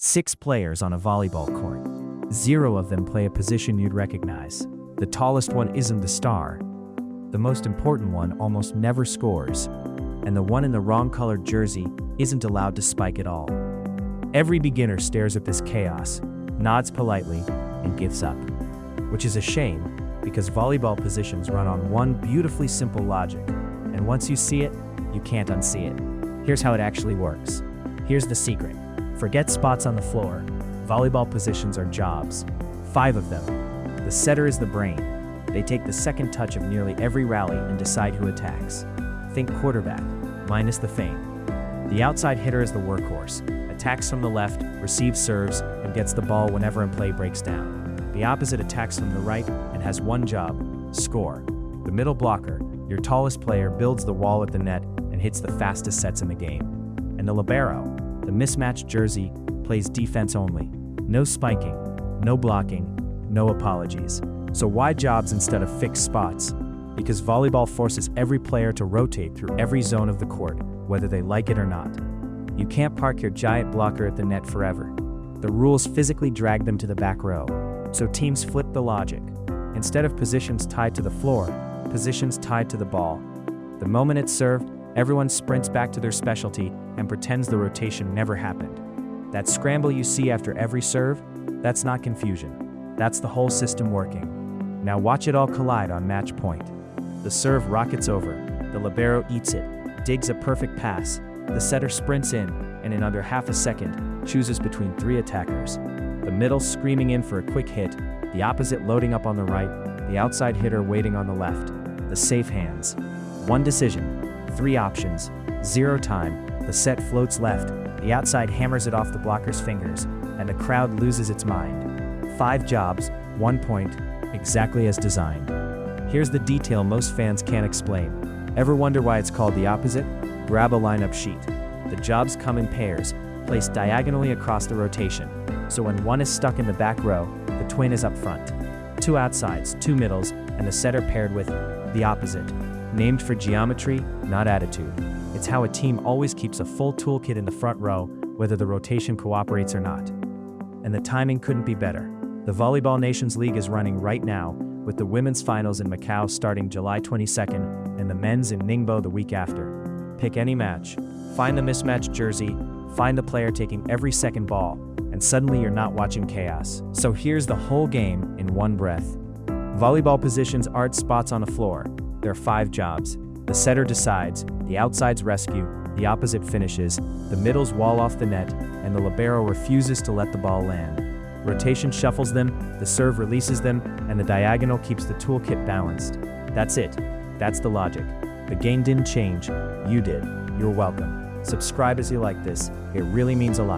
6 players on a volleyball court. 0 of them play a position you'd recognize. The tallest one isn't the star. The most important one almost never scores. And the one in the wrong colored jersey isn't allowed to spike at all. Every beginner stares at this chaos, nods politely, and gives up. Which is a shame, because volleyball positions run on one beautifully simple logic. And once you see it, you can't unsee it. Here's how it actually works. Here's the secret. Forget spots on the floor. Volleyball positions are jobs. 5 of them. The setter is the brain. They take the second touch of nearly every rally and decide who attacks. Think quarterback, minus the fame. The outside hitter is the workhorse. Attacks from the left, receives serves, and gets the ball whenever a play breaks down. The opposite attacks from the right and has one job: score. The middle blocker, your tallest player, builds the wall at the net and hits the fastest sets in the game. And the libero, the mismatched jersey, plays defense only. No spiking, no blocking, no apologies. So why jobs instead of fixed spots? Because volleyball forces every player to rotate through every zone of the court, whether they like it or not. You can't park your giant blocker at the net forever. The rules physically drag them to the back row. So teams flip the logic. Instead of positions tied to the floor, positions tied to the ball. The moment it's served, everyone sprints back to their specialty and pretends the rotation never happened. That scramble you see after every serve, that's not confusion. That's the whole system working. Now watch it all collide on match point. The serve rockets over, the libero eats it, digs a perfect pass, the setter sprints in, and in under half a second, chooses between 3 attackers. The middle screaming in for a quick hit, the opposite loading up on the right, the outside hitter waiting on the left. The safe hands. 1 decision, 3 options, 0 time, the set floats left, the outside hammers it off the blocker's fingers, and the crowd loses its mind. 5 jobs, 1 point, exactly as designed. Here's the detail most fans can't explain. Ever wonder why it's called the opposite? Grab a lineup sheet. The jobs come in pairs, placed diagonally across the rotation. So when one is stuck in the back row, the twin is up front. 2 outsides, 2 middles, and the setter paired with the opposite. Named for geometry, not attitude. It's how a team always keeps a full toolkit in the front row, whether the rotation cooperates or not. And the timing couldn't be better. The Volleyball Nations League is running right now, with the women's finals in Macau starting July 22nd and the men's in Ningbo the week after. Pick any match, find the mismatched jersey, find the player taking every second ball, and suddenly you're not watching chaos. So here's the whole game in one breath. Volleyball positions aren't spots on a floor. There are 5 jobs. The setter decides, the outsides rescue, the opposite finishes, the middles wall off the net, and the libero refuses to let the ball land. Rotation shuffles them, the serve releases them, and the diagonal keeps the toolkit balanced. That's it. That's the logic. The game didn't change. You did. You're welcome. Subscribe as you like this. It really means a lot.